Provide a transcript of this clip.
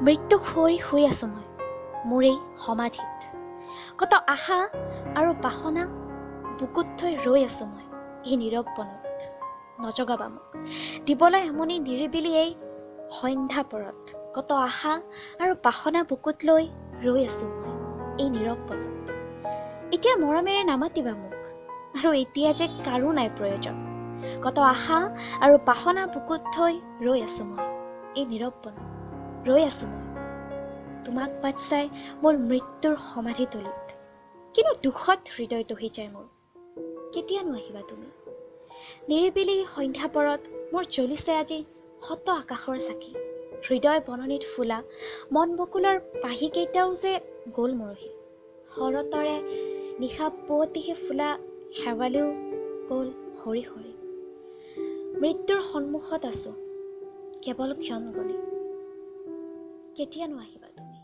মৃত্যুক সুঁৱৰি শুই আছো মই মোৰ এই সমাধিত। কত আশা আৰু বাসনা বুকুত থৈ ৰৈ আছো মই এই নীৰৱ বনত। নজগাবা মোক দিবলৈ আমনি নিৰিবিলি এই সন্ধ্যা পৰত। কত আশা আৰু বাসনা বুকুত লৈ ৰৈ আছো মই এই নীৰৱ বনত। এতিয়া মৰমেৰে নামাতিবা মোক আৰু এতিয়া যে কাৰো নাই প্ৰয়োজন। কত আশা আৰু বাসনা বুকুত থৈ ৰৈ আছো মই এই নীৰৱ বনত। ৰৈ আছো মই তোমাক বাট চাই মোৰ মৃত্যুৰ সমাধিতলীত। কিন্তু দুখত হৃদয় দহি যায় মোৰ। কেতিয়ানো আহিবা তুমি? নিৰিবিলি সন্ধ্যা পৰত মোৰ জ্বলিছে আজি শত আকাশৰ চাকি। হৃদয় বননিত ফুলা মন বকুলৰ পাহিকেইটাও যে গ'ল মৰহি। শৰতৰে নিশা পুৱতিহে ফুলা শেৱালিও গ'ল সৰি সৰি। মৃত্যুৰ সন্মুখত আছো কেৱল ক্ষণ গণি। কেতিয়ানো আহিবা তুমি?